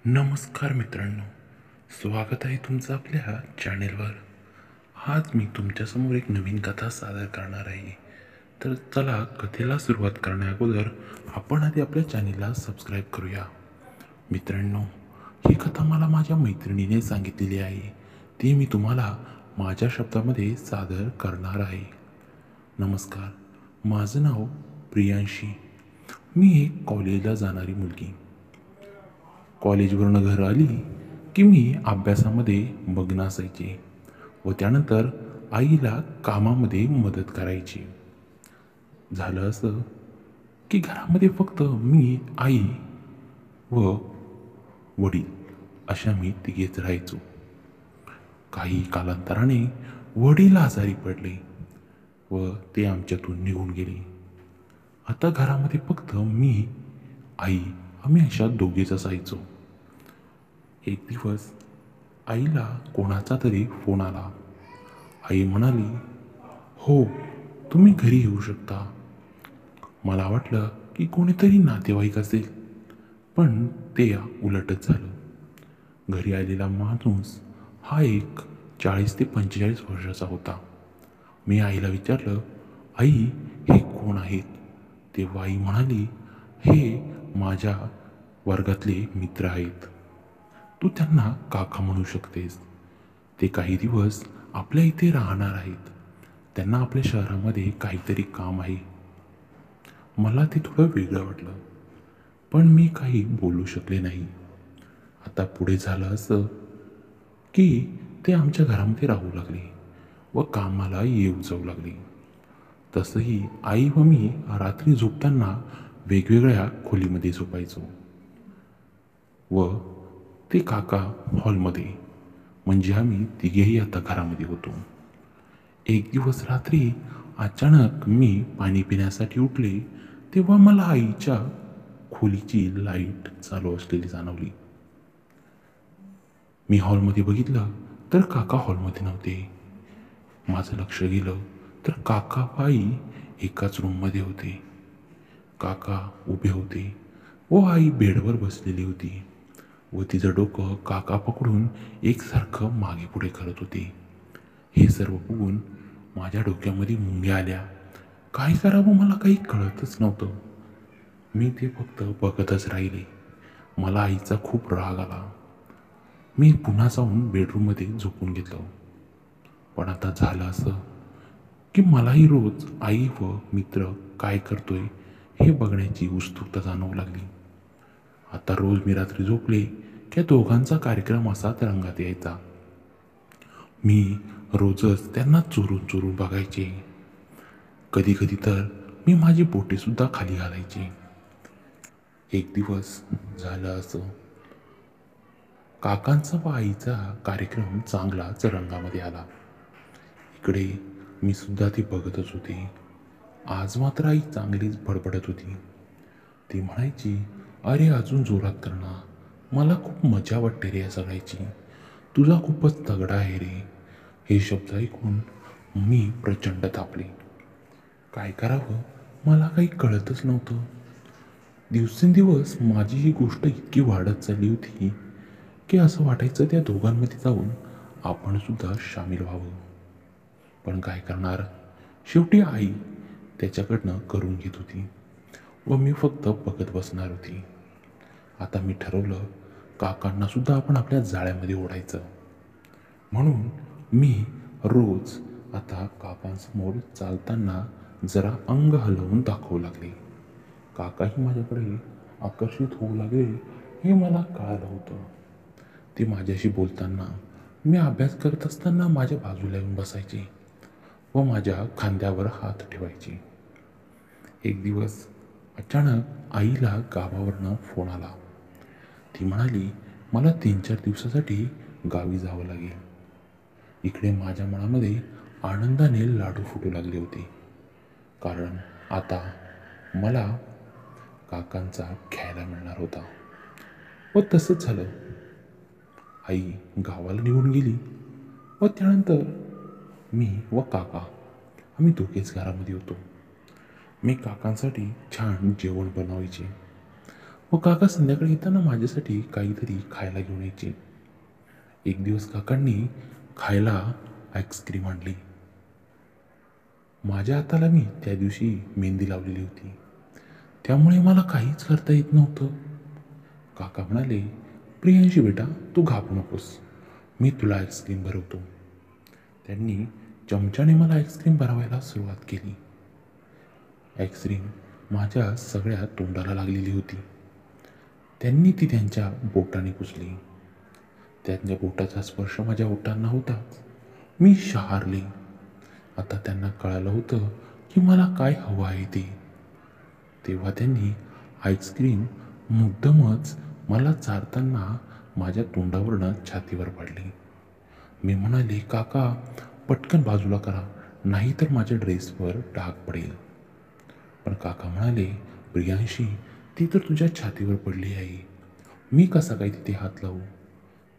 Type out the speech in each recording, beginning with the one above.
नमस्कार मित्रांनो, स्वागत आहे तुमचं आपल्या चॅनेलवर. आज मी तुमच्यासमोर एक नवीन कथा सादर करणार आहे. तर चला कथेला सुरुवात करण्या अगोदर आपण आधी आपल्या चॅनेलला सबस्क्राईब करूया. मित्रांनो, ही कथा मला माझ्या मैत्रिणीने सांगितलेली आहे. ती मी तुम्हाला माझ्या शब्दामध्ये सादर करणार आहे. नमस्कार, माझं नाव प्रियांशी. मी एक कॉलेजला जाणारी मुलगी. कॉलेजवरून घर आली की मी अभ्यासामध्ये मग्न असायचे व त्यानंतर आईला कामामध्ये मदत करायची. झालं असं की घरामध्ये फक्त मी, आई व वडील अशा मी तिघेच राहायचो. काही कालांतराने वडील आजारी पडले व ते आमच्यातून निघून गेले. आता घरामध्ये फक्त मी, आई आम्ही अशा दोघेच असायचो. एक दिवस आईला कोणाचा तरी फोन आला. आई म्हणाली, हो तुम्ही घरी येऊ शकता. मला वाटलं की कोणीतरी नातेवाईक असेल, पण ते उलटच झालं. घरी आलेला माणूस हा एक 40 ते 45 वर्षाचा होता. मी आईला विचारलं, आई हे कोण आहेत? तेव्हा आई म्हणाली, हे माझ्या वर्गातले मित्र आहेत. तू त्यांना काका म्हणू शकतेस. ते काही दिवस आपल्या इथे राहणार आहेत. त्यांना आपल्या शहरामध्ये काहीतरी काम आहे. मला ते थोडं वेगळं वाटलं, पण मी काही बोलू शकले नाही. आता पुढे झालं असं की ते आमच्या घरामध्ये राहू लागले व कामाला येऊ जाऊ लागले. तसंही आई व मी रात्री झोपताना वेगवेगळ्या खोलीमध्ये झोपायचो व ते काका हॉलमध्ये. म्हणजे आम्ही तिघेही आता घरामध्ये होतो. एक दिवस रात्री अचानक मी पाणी पिण्यासाठी उठले तेव्हा मला आईच्या खोलीची लाईट चालू असलेली जाणवली. मी हॉलमध्ये बघितलं तर काका हॉलमध्ये नव्हते. माझं लक्ष गेलं तर काका व आई एकाच रूममध्ये होते. काका उभे होते व आई बेडवर बसलेली होती व तिचं डोकं काका पकडून एकसारखं मागे पुढे करत होते. हे सर्व बघून माझ्या डोक्यामध्ये मुंग्या आल्या. काय करावं मला काही कळतच नव्हतं. मी ते फक्त बघतच राहिले. मला आईचा खूप राग आला. मी पुन्हा जाऊन बेडरूममध्ये झोपून घेतलं. पण आता झालं असं की मलाही रोज आई व मित्र काय करतोय हे बघण्याची उत्सुकता जाणवू लागली. आता रोज मी रात्री झोपले की दोघांचा कार्यक्रम असाच रंगात यायचा. मी रोजच त्यांना चोरून चोरून बघायचे. कधी कधी तर मी माझी बोटे सुद्धा खाली घालायचे. एक दिवस झालं असं, काकांचा व आईचा कार्यक्रम चांगलाच रंगामध्ये आला. इकडे मी सुद्धा ती बघतच होते. आज मात्र आई चांगलीच बडबडत होती. ती म्हणायची, अरे अजून जोरात कर ना, मला खूप मजा वाटते रे या सगळ्याची, तुझा खूपच तगडा आहे रे. हे शब्द ऐकून मी प्रचंड तापले. काय करावं मला काही कळतच नव्हतं. दिवसेंदिवस माझी ही गोष्ट इतकी वाढत चालली होती की असं वाटायचं त्या दोघांमध्ये जाऊन आपण सुद्धा सामील व्हावं. पण काय करणार, शेवटी आई त्याच्याकडनं करून घेत होती व मी फक्त बघत बसणार होती. आता मी ठरवलं काकांना सुद्धा आपण आपल्या जाळ्यामध्ये ओढायचं. म्हणून मी रोज आता काकांसमोर चालताना जरा अंग हलवून दाखवू लागले. काकाही माझ्याकडे आकर्षित होऊ लागले हे मला कळालं होतं. ते माझ्याशी बोलताना, मी अभ्यास करत असताना माझ्या बाजूला येऊन बसायचे व माझ्या खांद्यावर हात ठेवायचे. एक दिवस अचानक आईला गावावरनं फोन आला. ती म्हणाली, मला 3-4 दिवसासाठी गावी जावं लागेल. इकडे माझ्या मनामध्ये आनंदाने लाडू फुटू लागले होते, कारण आता मला काकांचा खेळायला मिळणार होता. व तसंच झालं. आई गावाला निघून गेली व त्यानंतर मी व काका आम्ही दोघेच घरामध्ये होतो. मी काकांसाठी छान जेवण बनवायचे व काका संध्याकाळी येताना माझ्यासाठी काहीतरी खायला घेऊन यायचे. एक दिवस काकांनी खायला आईस्क्रीम आणली. माझ्या हाताला मी त्या दिवशी मेहंदी लावलेली होती, त्यामुळे मला काहीच करता येत नव्हतं. काका म्हणाले, प्रियांशी बेटा, तू घाबरू नकोस, मी तुला आईस्क्रीम भरवतो. त्यांनी चमच्याने मला आईस्क्रीम भरवायला सुरुवात केली. आईस्क्रीम माझ्या सगळ्या तोंडाला लागलेली होती. त्यांनी ती त्यांच्या बोटाने पुसली. त्यांच्या बोटाचा स्पर्श माझ्या ओठांना होताच मी शहारले. आता त्यांना कळालं होतं की मला काय हवं आहे ते. तेव्हा त्यांनी आईस्क्रीम मुद्दामच मला चारताना माझ्या तोंडावरनं छातीवर पाडली. मी म्हणाले, काका पटकन बाजूला करा, नाहीतर माझ्या ड्रेसवर डाग पडेल. पण काका म्हणाले, प्रियांशी, ती तर तुझ्या छातीवर पडली आहे, मी कसा काय तिथे हात लावू.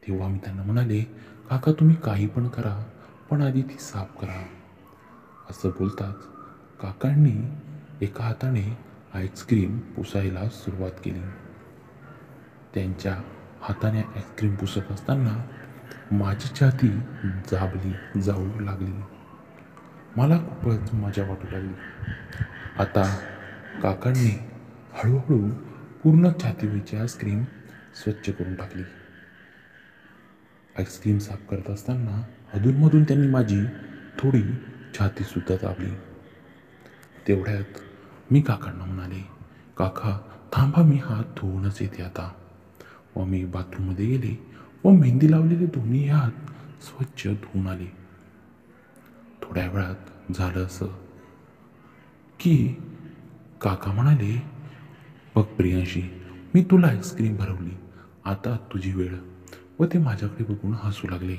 तेव्हा मी त्यांना म्हणाले, काका तुम्ही काही पण करा, पण आधी ती साफ करा. असं बोलताच काकांनी एका हाताने आईस्क्रीम पुसायला सुरुवात केली. त्यांच्या हाताने आईस्क्रीम पुसत असताना माझी छाती जाऊ लागली. मला खूपच मजा वाटू लागली. आता काकांनी हळूहळू पूर्ण छातीवरची आईस्क्रीम स्वच्छ करून टाकली. आईस्क्रीम साफ करत असताना अधूनमधून त्यांनी माझी थोडी छातीसुद्धा दाबली. तेवढ्यात मी काकांना म्हणाले, काका थांबा, मी हात धुवूनच येते आता. व मी बाथरूममध्ये गेले व मेहंदी लावलेले दोन्ही हात स्वच्छ धुवून आले. थोड्या वेळात झालं असं की काका म्हणाले, बघ प्रियांशी, मी तुला आईस्क्रीम भरवली, आता तुझी वेळ. व ते माझ्याकडे बघून हसू लागले.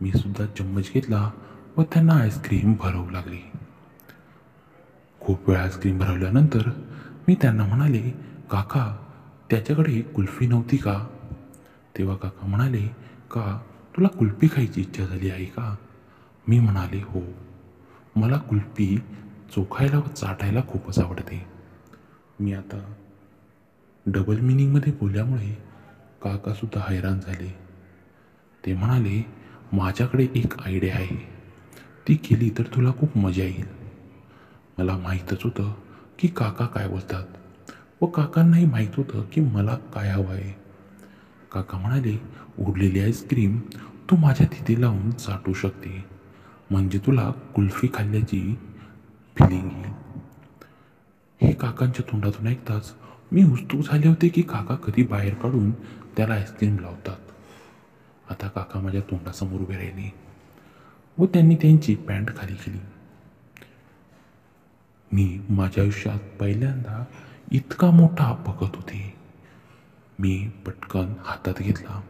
मी सुद्धा चम्मच घेतला व त्यांना आईस्क्रीम भरवू लागले. खूप वेळ आईस्क्रीम भरवल्यानंतर मी त्यांना म्हणाले, काका त्याच्याकडे कुल्फी नव्हती का. तेव्हा काका म्हणाले, का तुला कुल्फी खायची इच्छा झाली आहे का. मी म्हणाले, हो, मला कुल्फी चोखायला व चाटायला खूपच आवडते. मी आता डबल मिनिंगमध्ये बोलल्यामुळे काकासुद्धा हैराण झाले. ते म्हणाले, माझ्याकडे एक आयडिया आहे, ती केली तर तुला खूप मजा येईल. मला माहीतच होतं की काका काय बोलतात व काकांनाही माहीत होतं की मला काय हवं आहे. काका म्हणाले, उरलेली आईस्क्रीम तू माझ्या तिथे लावून चाटू शकते, म्हणजे तुला कुल्फी खाल्ल्याची फिलिंग येईल. हे काकांच्या तोंडातून ऐकताच मी उत्सुक झाले होते की काका कधी बाहेर काढून त्याला आईस्क्रीम लावतात. आता काका माझ्या तोंडासमोर उभे राहिले व त्यांनी त्यांची पॅन्ट खाली केली. मी माझ्या आयुष्यात पहिल्यांदा इतका मोठा बघत होते. मी पटकन हातात घेतला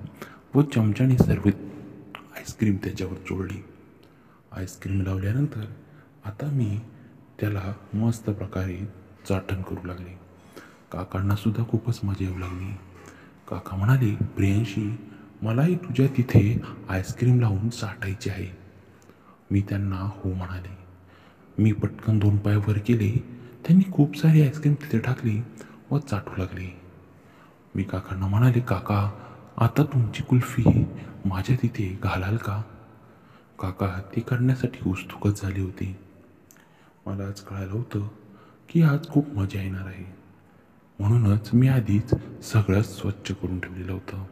व चमच्याने सर्व आईस्क्रीम त्याच्यावर चोळली. आईस्क्रीम लावल्यानंतर आता मी त्याला मस्त प्रकारे चाटण करू लागले. काकांनासुद्धा खूपच मजा येऊ लागली. काका म्हणाले, प्रियांशी, मलाही तुझ्या तिथे आईस्क्रीम लावून चाटायची आहे. मी त्यांना हो म्हणाले. मी पटकन 2 पाय वर केले. त्यांनी खूप सारी आईस्क्रीम तिथे टाकली व चाटू लागले. मी काकांना म्हणाले, काका आता तुमची कुल्फी माझ्या तिथे घालाल का. काका ती करण्यासाठी उत्सुकच झाले होते. मला आज कळालं होतं की आज खूप मजा येणार आहे, म्हणूनच मी आधीच सगळं स्वच्छ करून ठेवलेलं होतं.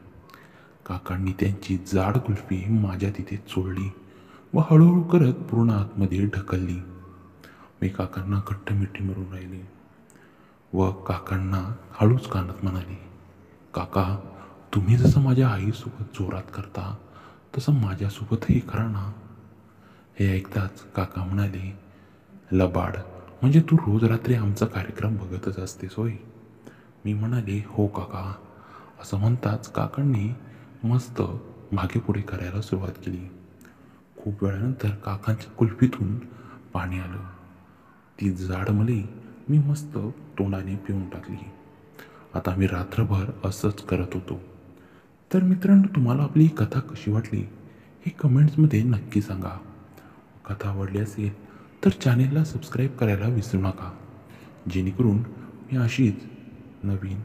काकांनी त्यांची जाड कुल्फी माझ्या तिथे चोळली व हळूहळू करत पूर्ण आतमध्ये ढकलली. मी काकांना घट्ट मिठी मारून राहिले व काकांना हळूच कानात म्हणाले, काका तुम्ही जसं माझ्या आईसोबत जोरात करता तसं माझ्यासोबतही करा ना. हे ऐकताच काका म्हणाले, लबाड, म्हणजे तू रोज रात्री आमचा कार्यक्रम बघतच असतेस होय. मी म्हणाले, हो काका. असं म्हणताच काकांनी मस्त मागे पुढे करायला सुरुवात केली. खूप वेळानंतर काकांच्या कुल्फीतून पाणी आलं. ती जाड मलई मी मस्त तोंडाने पिऊन टाकली. आता मी रात्रभर असंच करत होतो. तर मित्रांनो, तुम्हाला आपली ही कथा कशी वाटली हे कमेंट्समध्ये नक्की सांगा. कथा आवडली असेल तर चॅनेलला सबस्क्राईब करायला विसरू नका, जेणेकरून मी अशीच नवीन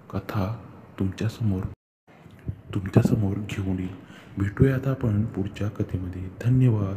कथा तुमच्यासमोर घेऊन येईल. भेटूया आता आपण पुढच्या कथेमध्ये. धन्यवाद.